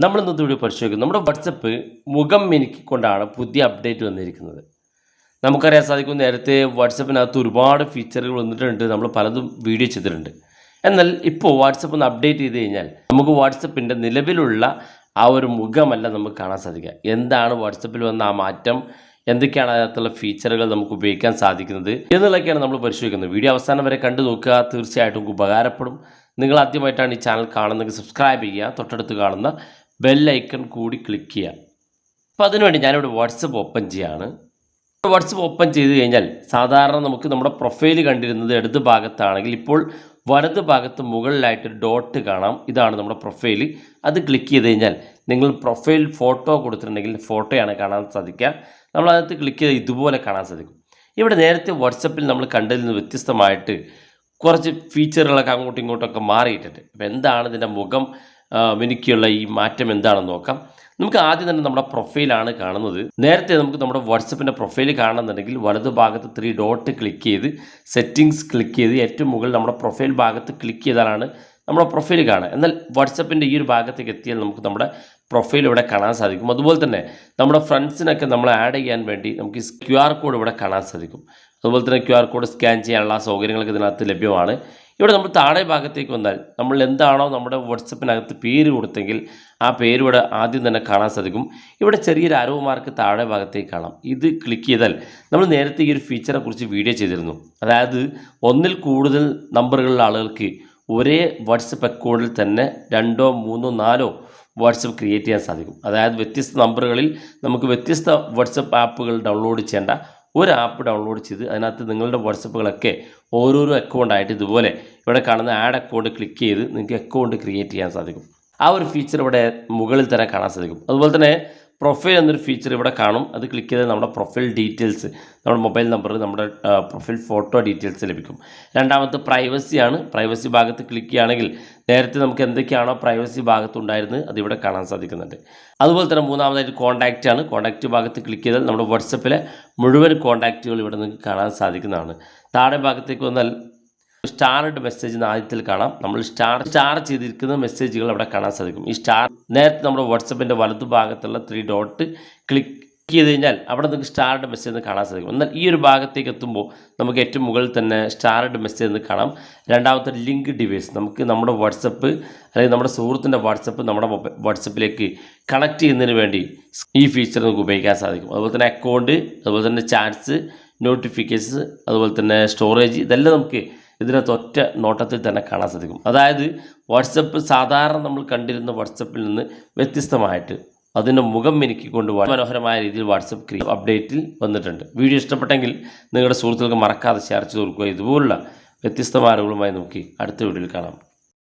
നമ്മൾ ഇന്നത്തെ വീഡിയോ പരിശോധിക്കുന്നത് നമ്മുടെ വാട്സപ്പ് മുഖം മിനുക്കിക്കൊണ്ടാണ് പുതിയ അപ്ഡേറ്റ് വന്നിരിക്കുന്നത്. നമുക്കറിയാൻ സാധിക്കും, നേരത്തെ വാട്സപ്പിനകത്ത് ഒരുപാട് ഫീച്ചറുകൾ വന്നിട്ടുണ്ട്, നമ്മൾ പലതും വീഡിയോ ചെയ്തിട്ടുണ്ട്. എന്നാൽ ഇപ്പോൾ വാട്സപ്പ് ഒന്ന് അപ്ഡേറ്റ് ചെയ്ത് കഴിഞ്ഞാൽ നമുക്ക് വാട്സപ്പിൻ്റെ നിലവിലുള്ള ആ ഒരു മുഖമല്ല നമുക്ക് കാണാൻ സാധിക്കുക. എന്താണ് വാട്സപ്പിൽ വന്ന ആ മാറ്റം, എന്തൊക്കെയാണ് അതിനകത്തുള്ള ഫീച്ചറുകൾ നമുക്ക് ഉപയോഗിക്കാൻ സാധിക്കുന്നത് എന്നുള്ളതൊക്കെയാണ് നമ്മൾ പരിശോധിക്കുന്നത്. വീഡിയോ അവസാനം വരെ കണ്ടു നോക്കുക, തീർച്ചയായിട്ടും നമുക്ക് ഉപകാരപ്പെടും. നിങ്ങൾ ആദ്യമായിട്ടാണ് ഈ ചാനൽ കാണുന്നതെങ്കിൽ സബ്സ്ക്രൈബ് ചെയ്യുക, തൊട്ടടുത്ത് കാണുന്ന ബെൽ ഐക്കൺ കൂടി ക്ലിക്ക് ചെയ്യുക. അപ്പോൾ അതിനുവേണ്ടി ഞാനിവിടെ വാട്സപ്പ് ഓപ്പൺ ചെയ്യുകയാണ്. വാട്സപ്പ് ഓപ്പൺ ചെയ്ത് കഴിഞ്ഞാൽ സാധാരണ നമുക്ക് നമ്മുടെ പ്രൊഫൈൽ കണ്ടിരുന്നത് ഇടത് ഭാഗത്താണെങ്കിൽ ഇപ്പോൾ വലത് ഭാഗത്ത് മുകളിലായിട്ട് ഡോട്ട് കാണാം. ഇതാണ് നമ്മുടെ പ്രൊഫൈൽ. അത് ക്ലിക്ക് ചെയ്ത് കഴിഞ്ഞാൽ നിങ്ങൾ പ്രൊഫൈൽ ഫോട്ടോ കൊടുത്തിട്ടുണ്ടെങ്കിൽ ഫോട്ടോയാണ് കാണാൻ സാധിക്കുക. നമ്മളതിനകത്ത് ക്ലിക്ക് ചെയ്ത് ഇതുപോലെ കാണാൻ സാധിക്കും. ഇവിടെ നേരത്തെ വാട്സപ്പിൽ നമ്മൾ കണ്ടതിൽ നിന്ന് വ്യത്യസ്തമായിട്ട് കുറച്ച് ഫീച്ചറുകളൊക്കെ അങ്ങോട്ടും ഇങ്ങോട്ടൊക്കെ മാറിയിട്ടുണ്ട്. അപ്പോൾ എന്താണ് ഇതിൻ്റെ മുഖം മിനുക്കിയുള്ള ഈ മാറ്റം എന്താണെന്ന് നോക്കാം. നമുക്ക് ആദ്യം തന്നെ നമ്മുടെ പ്രൊഫൈലാണ് കാണുന്നത്. നേരത്തെ നമുക്ക് നമ്മുടെ വാട്സപ്പിൻ്റെ പ്രൊഫൈൽ കാണുന്നുണ്ടെങ്കിൽ വലതു ഭാഗത്ത് 3 ഡോട്ട് ക്ലിക്ക് ചെയ്ത് സെറ്റിങ്സ് ക്ലിക്ക് ചെയ്ത് ഏറ്റവും മുകളിൽ നമ്മുടെ പ്രൊഫൈൽ ഭാഗത്ത് ക്ലിക്ക് ചെയ്താലാണ് നമ്മുടെ പ്രൊഫൈൽ കാണുക. എന്നാൽ വാട്സപ്പിൻ്റെ ഈ ഒരു ഭാഗത്തേക്ക് എത്തിയാൽ നമുക്ക് നമ്മുടെ പ്രൊഫൈൽ ഇവിടെ കാണാൻ സാധിക്കും. അതുപോലെ തന്നെ നമ്മുടെ ഫ്രണ്ട്സിനൊക്കെ നമ്മൾ ആഡ് ചെയ്യാൻ വേണ്ടി നമുക്ക് QR കോഡ് ഇവിടെ കാണാൻ സാധിക്കും. അതുപോലെ തന്നെ QR കോഡ് സ്കാൻ ചെയ്യാനുള്ള സൗകര്യങ്ങളൊക്കെ ഇതിനകത്ത് ലഭ്യമാണ്. ഇവിടെ നമ്മൾ താഴെ ഭാഗത്തേക്ക് വന്നാൽ നമ്മൾ എന്താണോ നമ്മുടെ വാട്സപ്പിനകത്ത് പേര് കൊടുത്തെങ്കിൽ ആ പേര് ഇവിടെ ആദ്യം തന്നെ കാണാൻ സാധിക്കും. ഇവിടെ ചെറിയൊരു ആരോ മാർക്ക് താഴെ ഭാഗത്തേക്ക് കാണാം. ഇത് ക്ലിക്ക് ചെയ്താൽ നമ്മൾ നേരത്തെ ഈ ഒരു ഫീച്ചറെ കുറിച്ച് വീഡിയോ ചെയ്തിരുന്നു. അതായത് ഒന്നിൽ കൂടുതൽ നമ്പറുകളുള്ള ആളുകൾക്ക് ഒരേ വാട്സപ്പ് അക്കൗണ്ടിൽ തന്നെ 2, 3, 4 വാട്സപ്പ് ക്രിയേറ്റ് ചെയ്യാൻ സാധിക്കും. അതായത് വ്യത്യസ്ത നമ്പറുകളിൽ നമുക്ക് വ്യത്യസ്ത വാട്സപ്പ് ആപ്പുകൾ ഡൗൺലോഡ് ചെയ്യേണ്ട ഒരു ആപ്പ് ഡൗൺലോഡ് ചെയ്ത് അതിനകത്ത് നിങ്ങളുടെ വാട്സപ്പുകളൊക്കെ ഓരോരോ അക്കൗണ്ടായിട്ട് ഇതുപോലെ ഇവിടെ കാണുന്ന ആഡ് അക്കൗണ്ട് ക്ലിക്ക് ചെയ്ത് നിങ്ങൾക്ക് അക്കൗണ്ട് ക്രിയേറ്റ് ചെയ്യാൻ സാധിക്കും. ആ ഒരു ഫീച്ചർ ഇവിടെ മുകളിൽ തന്നെ കാണാൻ സാധിക്കും. അതുപോലെ തന്നെ പ്രൊഫൈൽ എന്നൊരു ഫീച്ചർ ഇവിടെ കാണും. അത് ക്ലിക്ക് ചെയ്താൽ നമ്മുടെ പ്രൊഫൈൽ ഡീറ്റെയിൽസ്, നമ്മുടെ മൊബൈൽ നമ്പർ, നമ്മുടെ പ്രൊഫൈൽ ഫോട്ടോ ഡീറ്റെയിൽസ് ലഭിക്കും. രണ്ടാമത്തെ പ്രൈവസിയാണ്. പ്രൈവസി ഭാഗത്ത് ക്ലിക്ക് ചെയ്യുകയാണെങ്കിൽ നേരത്തെ നമുക്ക് എന്തൊക്കെയാണോ പ്രൈവസി ഭാഗത്തുണ്ടായിരുന്നത് അതിവിടെ കാണാൻ സാധിക്കുന്നുണ്ട്. അതുപോലെ തന്നെ മൂന്നാമതായിട്ട് കോൺടാക്റ്റ് ആണ്. കോൺടാക്റ്റ് ഭാഗത്ത് ക്ലിക്ക് ചെയ്താൽ നമ്മുടെ വാട്സപ്പിലെ മുഴുവൻ കോൺടാക്റ്റുകൾ ഇവിടെ നിങ്ങൾക്ക് കാണാൻ സാധിക്കുന്നതാണ്. താഴെ ഭാഗത്തേക്ക് വന്നാൽ സ്റ്റാർഡ് മെസ്സേജ് ആദ്യത്തിൽ കാണാം. നമ്മൾ സ്റ്റാർ ചെയ്തിരിക്കുന്ന മെസ്സേജുകൾ അവിടെ കാണാൻ സാധിക്കും. ഈ സ്റ്റാർ നേരത്തെ നമ്മുടെ വാട്സപ്പിൻ്റെ വലതു ഭാഗത്തുള്ള 3 ഡോട്ട് ക്ലിക്ക് ചെയ്ത് കഴിഞ്ഞാൽ അവിടെ നിങ്ങൾക്ക് സ്റ്റാർഡ് മെസ്സേജ് എന്ന് കാണാൻ സാധിക്കും. എന്നാൽ ഈ ഒരു ഭാഗത്തേക്ക് എത്തുമ്പോൾ നമുക്ക് ഏറ്റവും മുകളിൽ തന്നെ സ്റ്റാർഡ് മെസ്സേജ് എന്ന് കാണാം. രണ്ടാമത്തെ ലിങ്ക് ഡിവൈസ്, നമുക്ക് നമ്മുടെ വാട്സപ്പ് അല്ലെങ്കിൽ നമ്മുടെ സുഹൃത്തിൻ്റെ വാട്സപ്പ് നമ്മുടെ വാട്സപ്പിലേക്ക് കണക്ട് ചെയ്യുന്നതിന് വേണ്ടി ഈ ഫീച്ചർ നമുക്ക് ഉപയോഗിക്കാൻ സാധിക്കും. അതുപോലെ തന്നെ അക്കൗണ്ട്, അതുപോലെ തന്നെ ചാറ്റ്സ്, നോട്ടിഫിക്കേഷൻസ്, അതുപോലെ തന്നെ സ്റ്റോറേജ്, ഇതെല്ലാം നമുക്ക് ഇതിനകത്ത് ഒറ്റ നോട്ടത്തിൽ തന്നെ കാണാൻ സാധിക്കും. അതായത് വാട്സപ്പ് സാധാരണ നമ്മൾ കണ്ടിരുന്ന വാട്സപ്പിൽ നിന്ന് വ്യത്യസ്തമായിട്ട് അതിൻ്റെ മുഖം മിനുക്കിക്കൊണ്ട് മനോഹരമായ രീതിയിൽ വാട്സപ്പ് അപ്ഡേറ്റിൽ വന്നിട്ടുണ്ട്. വീഡിയോ ഇഷ്ടപ്പെട്ടെങ്കിൽ നിങ്ങളുടെ സുഹൃത്തുക്കൾക്ക് മറക്കാതെ ഷെയർ ചെയ്ത് കൊടുക്കുക. ഇതുപോലുള്ള വ്യത്യസ്തമായ അറിവുകളുമായി നമുക്ക് അടുത്ത വീഡിയോയിൽ കാണാം.